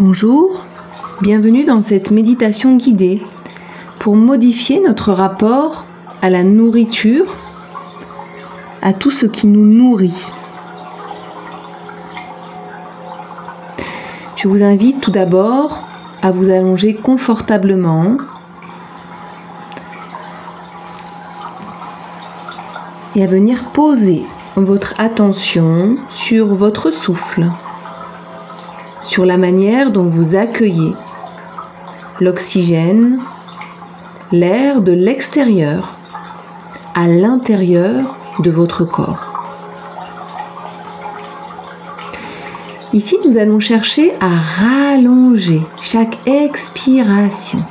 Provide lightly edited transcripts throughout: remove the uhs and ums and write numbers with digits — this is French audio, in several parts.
Bonjour, bienvenue dans cette méditation guidée pour modifier notre rapport à la nourriture, à tout ce qui nous nourrit. Je vous invite tout d'abord à vous allonger confortablement et à venir poser votre attention sur votre souffle, sur la manière dont vous accueillez l'oxygène, l'air de l'extérieur à l'intérieur de votre corps. Ici, nous allons chercher à rallonger chaque expiration.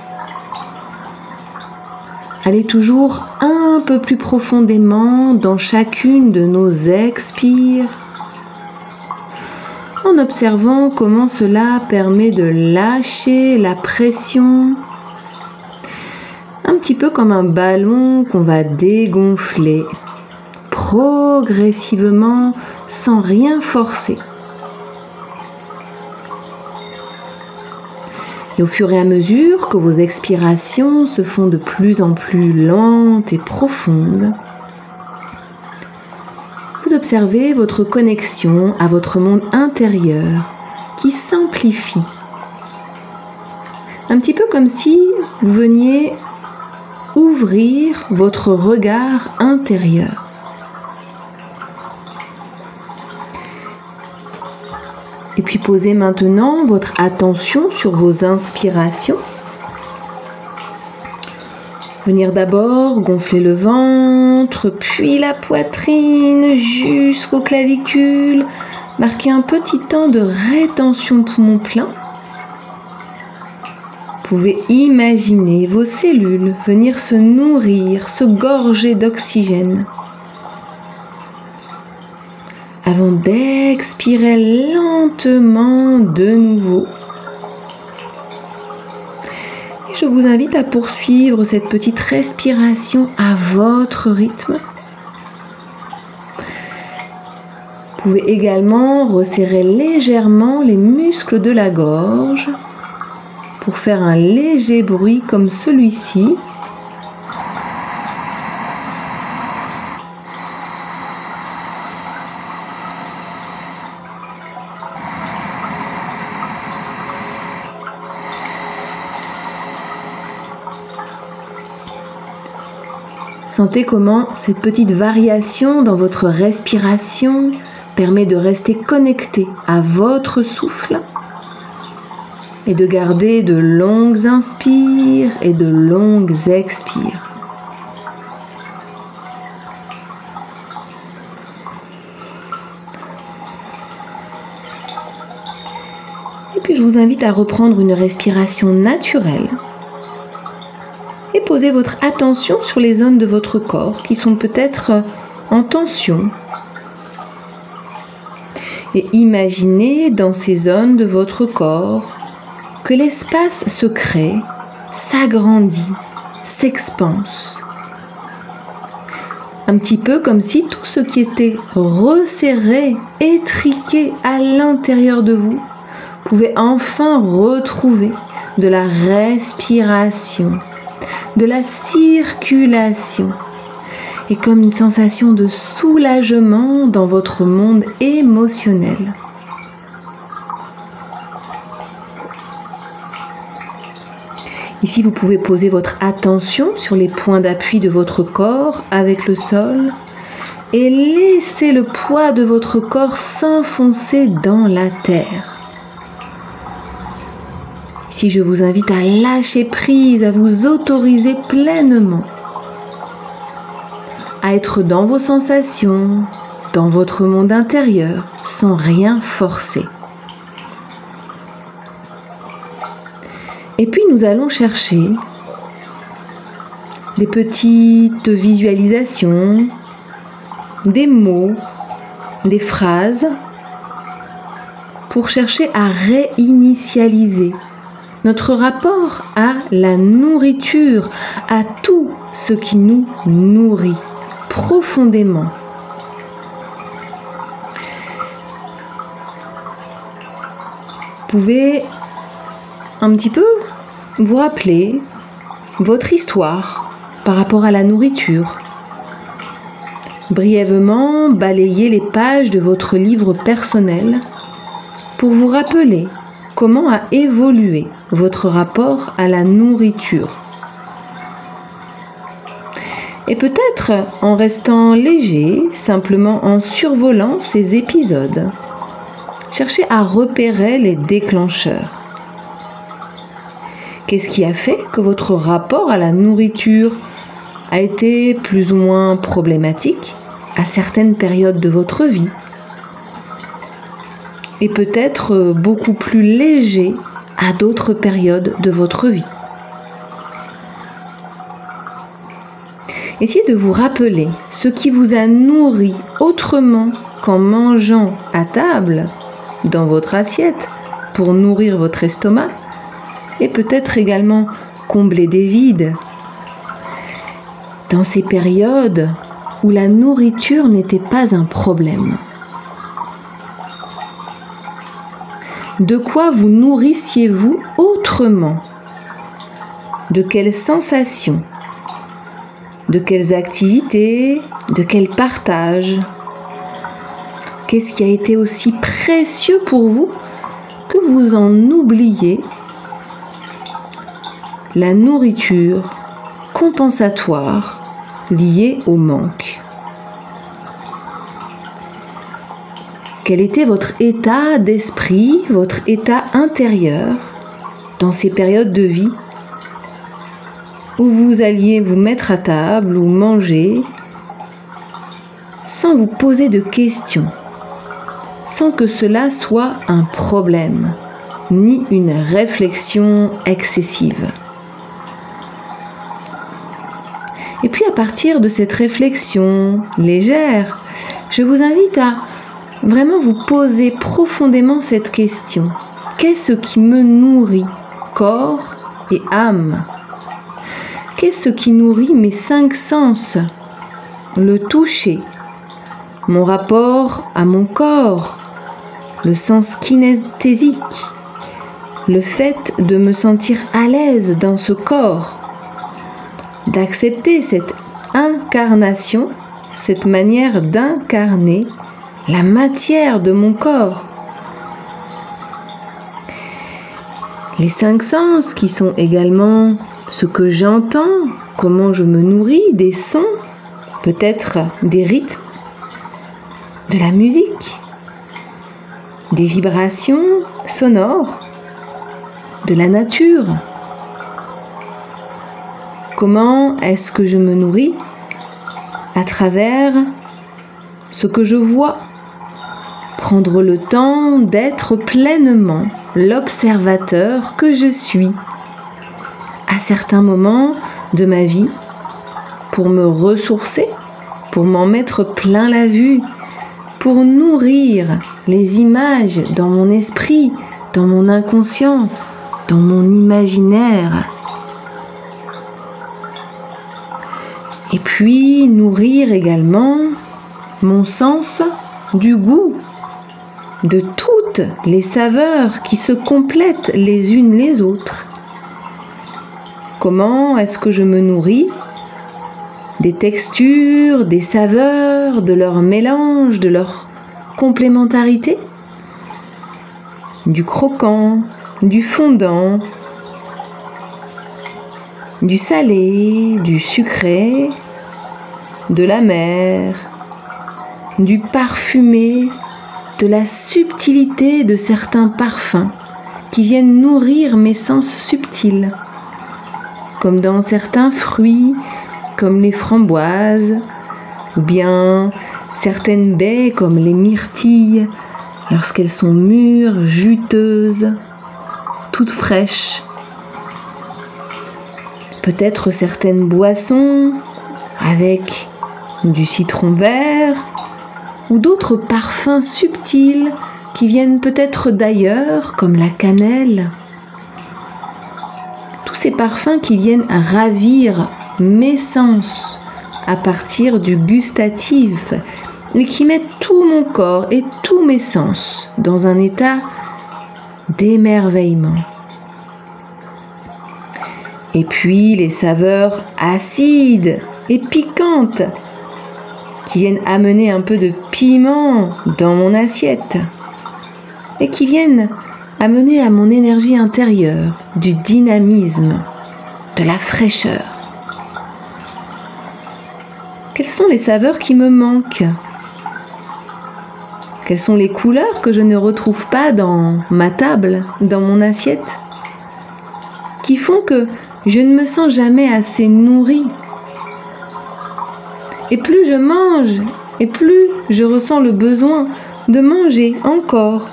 Allez toujours un peu plus profondément dans chacune de nos expires, en observant comment cela permet de lâcher la pression, un petit peu comme un ballon qu'on va dégonfler progressivement sans rien forcer. Et au fur et à mesure que vos expirations se font de plus en plus lentes et profondes, vous observez votre connexion à votre monde intérieur qui s'amplifie. Un petit peu comme si vous veniez ouvrir votre regard intérieur. Et puis posez maintenant votre attention sur vos inspirations. Venir d'abord gonfler le ventre, puis la poitrine jusqu'aux clavicules. Marquez un petit temps de rétention poumon plein. Vous pouvez imaginer vos cellules venir se nourrir, se gorger d'oxygène. Avant d'expirer lentement de nouveau. Et je vous invite à poursuivre cette petite respiration à votre rythme. Vous pouvez également resserrer légèrement les muscles de la gorge pour faire un léger bruit comme celui-ci. Sentez comment cette petite variation dans votre respiration permet de rester connecté à votre souffle et de garder de longues inspires et de longues expires. Et puis je vous invite à reprendre une respiration naturelle. Et posez votre attention sur les zones de votre corps qui sont peut-être en tension. Et imaginez dans ces zones de votre corps que l'espace se crée, s'agrandit, s'expanse. Un petit peu comme si tout ce qui était resserré, étriqué à l'intérieur de vous pouvait enfin retrouver de la respiration, de la circulation et comme une sensation de soulagement dans votre monde émotionnel. Ici, vous pouvez poser votre attention sur les points d'appui de votre corps avec le sol et laisser le poids de votre corps s'enfoncer dans la terre. Ici, je vous invite à lâcher prise, à vous autoriser pleinement à être dans vos sensations, dans votre monde intérieur, sans rien forcer. Et puis, nous allons chercher des petites visualisations, des mots, des phrases pour chercher à réinitialiser notre rapport à la nourriture, à tout ce qui nous nourrit profondément. Vous pouvez un petit peu vous rappeler votre histoire par rapport à la nourriture. Brièvement balayer les pages de votre livre personnel pour vous rappeler comment a évolué votre rapport à la nourriture. Et peut-être en restant léger, simplement en survolant ces épisodes, cherchez à repérer les déclencheurs. Qu'est-ce qui a fait que votre rapport à la nourriture a été plus ou moins problématique à certaines périodes de votre vie et peut-être beaucoup plus léger à d'autres périodes de votre vie. Essayez de vous rappeler ce qui vous a nourri autrement qu'en mangeant à table, dans votre assiette, pour nourrir votre estomac, et peut-être également combler des vides. Dans ces périodes où la nourriture n'était pas un problème. De quoi vous nourrissiez-vous autrement? De quelles sensations? De quelles activités? De quel partage? Qu'est-ce qui a été aussi précieux pour vous que vous en oubliez? La nourriture compensatoire liée au manque. Quel était votre état d'esprit, votre état intérieur dans ces périodes de vie où vous alliez vous mettre à table ou manger sans vous poser de questions, sans que cela soit un problème, ni une réflexion excessive. Et puis à partir de cette réflexion légère, je vous invite à vraiment vous poser profondément cette question. Qu'est-ce qui me nourrit, corps et âme? Qu'est-ce qui nourrit mes 5 sens? Le toucher, mon rapport à mon corps, le sens kinesthésique, le fait de me sentir à l'aise dans ce corps, d'accepter cette incarnation, cette manière d'incarner la matière de mon corps. Les 5 sens qui sont également ce que j'entends, comment je me nourris, des sons, peut-être des rythmes, de la musique, des vibrations sonores, de la nature. Comment est-ce que je me nourris? À travers ce que je vois. Prendre le temps d'être pleinement l'observateur que je suis à certains moments de ma vie pour me ressourcer, pour m'en mettre plein la vue, pour nourrir les images dans mon esprit, dans mon inconscient, dans mon imaginaire. Et puis nourrir également mon sens du goût, de toutes les saveurs qui se complètent les unes les autres. Comment est-ce que je me nourris des textures, des saveurs, de leur mélange, de leur complémentarité, du croquant, du fondant, du salé, du sucré, de l'amer, du parfumé, de la subtilité de certains parfums qui viennent nourrir mes sens subtils, comme dans certains fruits, comme les framboises, ou bien certaines baies comme les myrtilles, lorsqu'elles sont mûres, juteuses, toutes fraîches. Peut-être certaines boissons avec du citron vert ou d'autres parfums subtils qui viennent peut-être d'ailleurs, comme la cannelle. Tous ces parfums qui viennent ravir mes sens à partir du gustatif et qui mettent tout mon corps et tous mes sens dans un état d'émerveillement. Et puis les saveurs acides et piquantes qui viennent amener un peu de piment dans mon assiette et qui viennent amener à mon énergie intérieure du dynamisme, de la fraîcheur. Quelles sont les saveurs qui me manquent? Quelles sont les couleurs que je ne retrouve pas dans ma table, dans mon assiette, qui font que je ne me sens jamais assez nourrie? Et plus je mange, et plus je ressens le besoin de manger encore.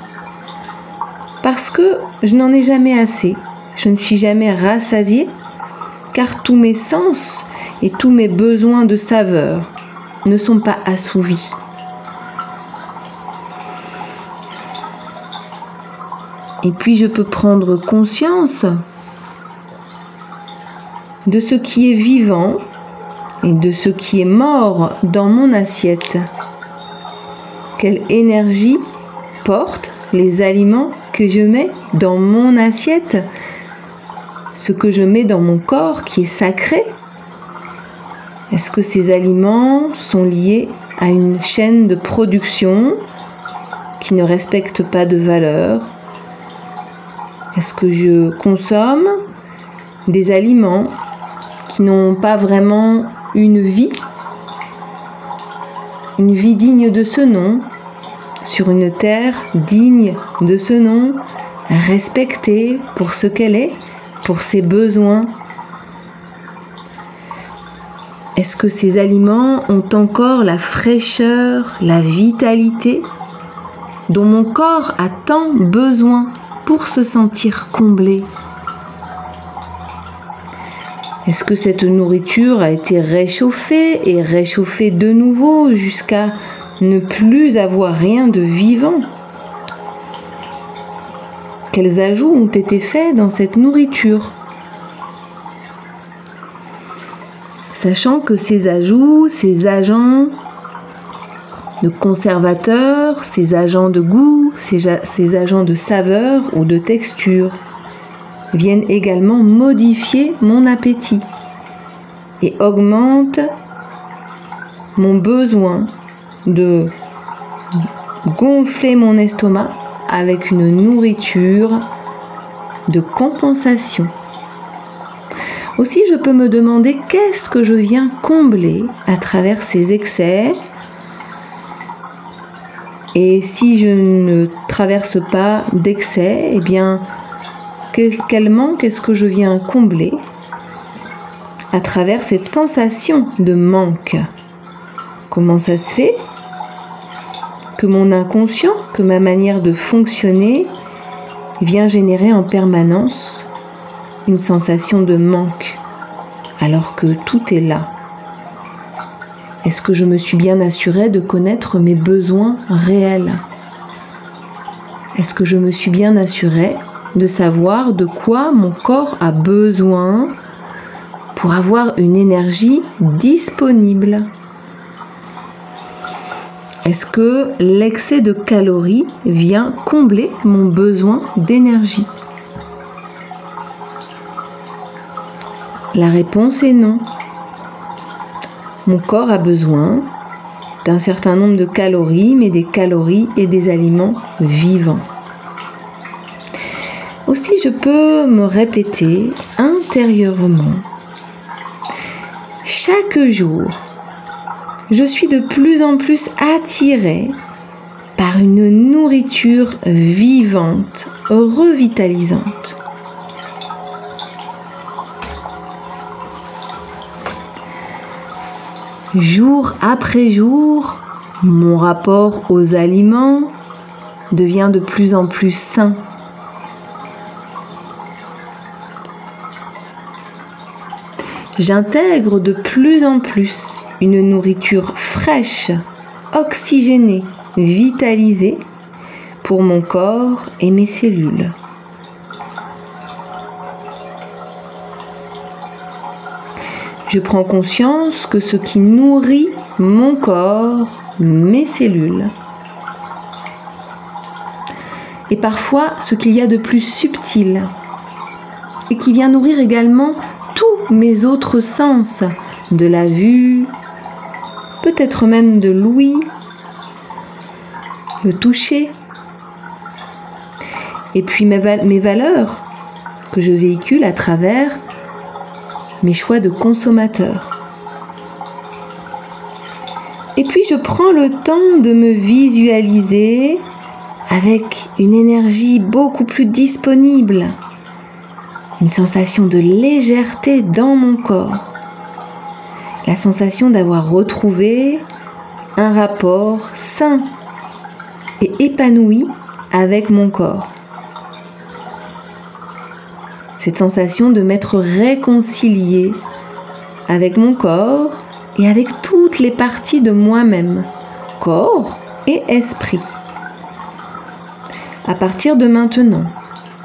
Parce que je n'en ai jamais assez. Je ne suis jamais rassasiée, car tous mes sens et tous mes besoins de saveur ne sont pas assouvis. Et puis je peux prendre conscience de ce qui est vivant et de ce qui est mort dans mon assiette. Quelle énergie portent les aliments que je mets dans mon assiette, ce que je mets dans mon corps qui est sacré? Est-ce que ces aliments sont liés à une chaîne de production qui ne respecte pas de valeur? Est-ce que je consomme des aliments qui n'ont pas vraiment une vie digne de ce nom, sur une terre digne de ce nom, respectée pour ce qu'elle est, pour ses besoins? Est-ce que ces aliments ont encore la fraîcheur, la vitalité dont mon corps a tant besoin pour se sentir comblé? Est-ce que cette nourriture a été réchauffée et réchauffée de nouveau jusqu'à ne plus avoir rien de vivant? Quels ajouts ont été faits dans cette nourriture? Sachant que ces ajouts, ces agents de conservateurs, ces agents de goût, ces agents de saveur ou de texture viennent également modifier mon appétit et augmentent mon besoin de gonfler mon estomac avec une nourriture de compensation. Aussi, je peux me demander qu'est-ce que je viens combler à travers ces excès. Et si je ne traverse pas d'excès, eh bien, quel manque est-ce que je viens combler à travers cette sensation de manque? Comment ça se fait que mon inconscient, que ma manière de fonctionner vient générer en permanence une sensation de manque alors que tout est là? Est-ce que je me suis bien assurée de connaître mes besoins réels? Est-ce que je me suis bien assurée de savoir de quoi mon corps a besoin pour avoir une énergie disponible? Est-ce que l'excès de calories vient combler mon besoin d'énergie? La réponse est non. Mon corps a besoin d'un certain nombre de calories, mais des calories et des aliments vivants. Aussi, je peux me répéter intérieurement. Chaque jour, je suis de plus en plus attirée par une nourriture vivante, revitalisante. Jour après jour, mon rapport aux aliments devient de plus en plus sain. J'intègre de plus en plus une nourriture fraîche, oxygénée, vitalisée pour mon corps et mes cellules. Je prends conscience que ce qui nourrit mon corps, mes cellules, et parfois ce qu'il y a de plus subtil et qui vient nourrir également tous mes autres sens, de la vue, peut-être même de l'ouïe, le toucher, et puis mes valeurs que je véhicule à travers mes choix de consommateur. Et puis je prends le temps de me visualiser avec une énergie beaucoup plus disponible, une sensation de légèreté dans mon corps, la sensation d'avoir retrouvé un rapport sain et épanoui avec mon corps. Cette sensation de m'être réconciliée avec mon corps et avec toutes les parties de moi-même, corps et esprit. À partir de maintenant,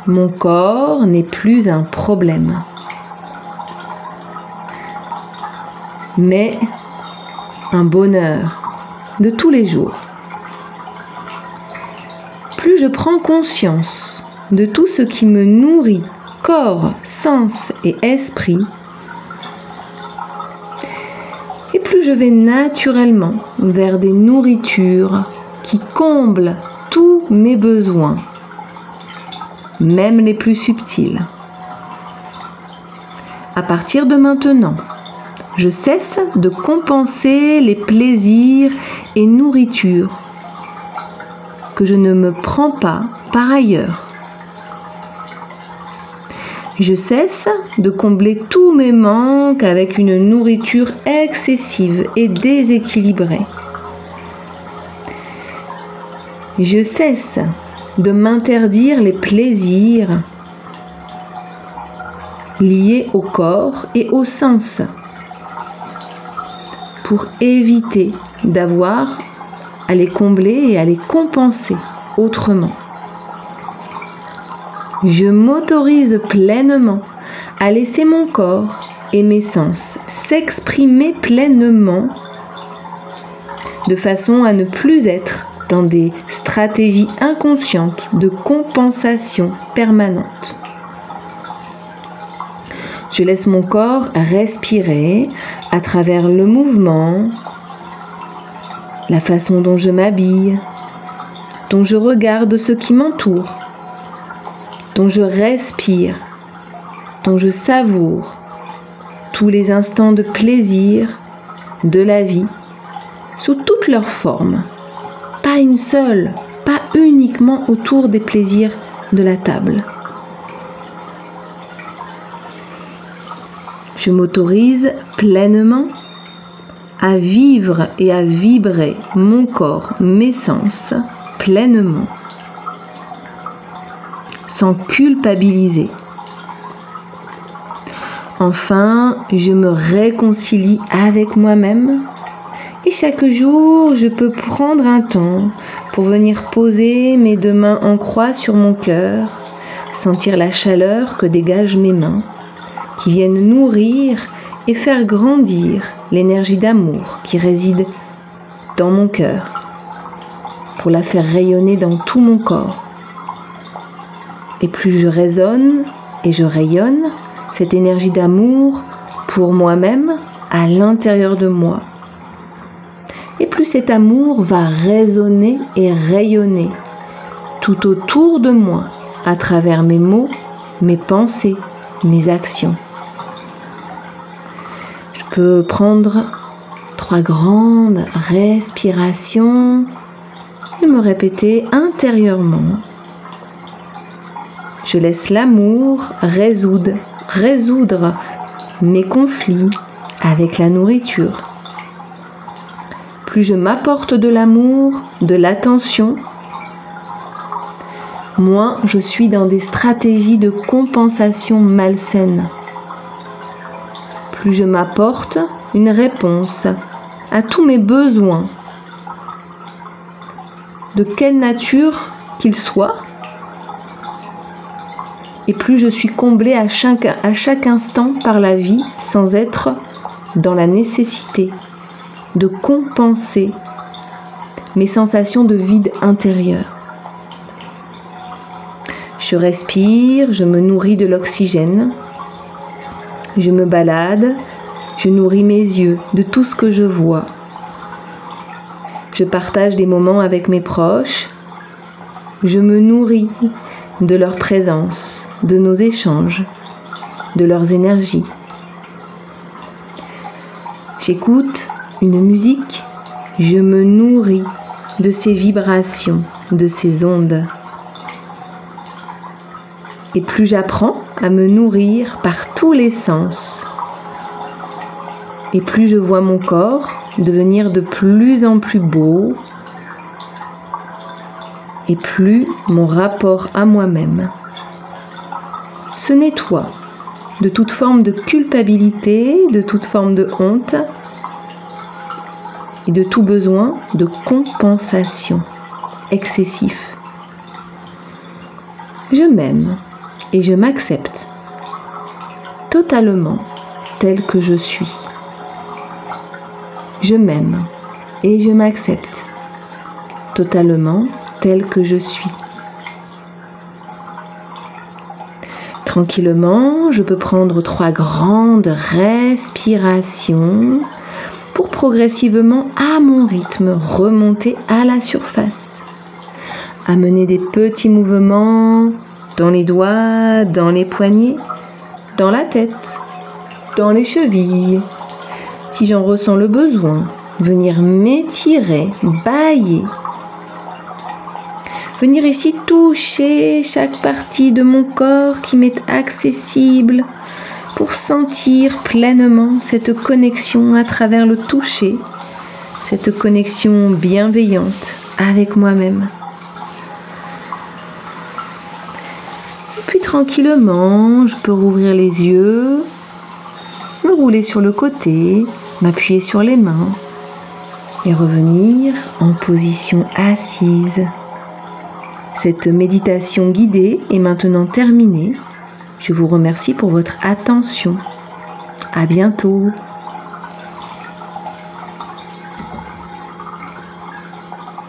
mon corps n'est plus un problème, mais un bonheur de tous les jours. Plus je prends conscience de tout ce qui me nourrit, corps, sens et esprit, et plus je vais naturellement vers des nourritures qui comblent tous mes besoins, même les plus subtils. À partir de maintenant, je cesse de compenser les plaisirs et nourritures que je ne me prends pas par ailleurs. Je cesse de combler tous mes manques avec une nourriture excessive et déséquilibrée. Je cesse de m'interdire les plaisirs liés au corps et au sens pour éviter d'avoir à les combler et à les compenser autrement. Je m'autorise pleinement à laisser mon corps et mes sens s'exprimer pleinement de façon à ne plus être dans des stratégies inconscientes de compensation permanente. Je laisse mon corps respirer à travers le mouvement, la façon dont je m'habille, dont je regarde ce qui m'entoure, dont je respire, dont je savoure tous les instants de plaisir de la vie sous toutes leurs formes. Pas une seule, pas uniquement autour des plaisirs de la table. Je m'autorise pleinement à vivre et à vibrer mon corps, mes sens, pleinement, sans culpabiliser. Enfin, je me réconcilie avec moi-même et chaque jour, je peux prendre un temps pour venir poser mes deux mains en croix sur mon cœur, sentir la chaleur que dégagent mes mains, qui viennent nourrir et faire grandir l'énergie d'amour qui réside dans mon cœur, pour la faire rayonner dans tout mon corps. Et plus je résonne et je rayonne cette énergie d'amour pour moi-même à l'intérieur de moi, et plus cet amour va résonner et rayonner tout autour de moi à travers mes mots, mes pensées, mes actions. Je peux prendre 3 grandes respirations et me répéter intérieurement. Je laisse l'amour résoudre mes conflits avec la nourriture. Plus je m'apporte de l'amour, de l'attention, moins je suis dans des stratégies de compensation malsaines. Plus je m'apporte une réponse à tous mes besoins, de quelle nature qu'ils soient, et plus je suis comblée à chaque instant par la vie sans être dans la nécessité de compenser mes sensations de vide intérieur. Je respire, je me nourris de l'oxygène Je me balade, je nourris mes yeux de tout ce que je vois. Je partage des moments avec mes proches. Je me nourris de leur présence, de nos échanges, de leurs énergies. J'écoute une musique, je me nourris de ces vibrations, de ces ondes. Et plus j'apprends à me nourrir par tous les sens, et plus je vois mon corps devenir de plus en plus beau, et plus mon rapport à moi-même se nettoie de toute forme de culpabilité, de toute forme de honte et de tout besoin de compensation excessif. Je m'aime et je m'accepte totalement tel que je suis. Je m'aime et je m'accepte totalement tel que je suis. Tranquillement, je peux prendre 3 grandes respirations pour progressivement, à mon rythme, remonter à la surface. Amener des petits mouvements dans les doigts, dans les poignets, dans la tête, dans les chevilles. Si j'en ressens le besoin, venir m'étirer, bâiller. Venir ici toucher chaque partie de mon corps qui m'est accessible pour sentir pleinement cette connexion à travers le toucher, cette connexion bienveillante avec moi-même. Puis tranquillement, je peux rouvrir les yeux, me rouler sur le côté, m'appuyer sur les mains et revenir en position assise. Cette méditation guidée est maintenant terminée. Je vous remercie pour votre attention. À bientôt.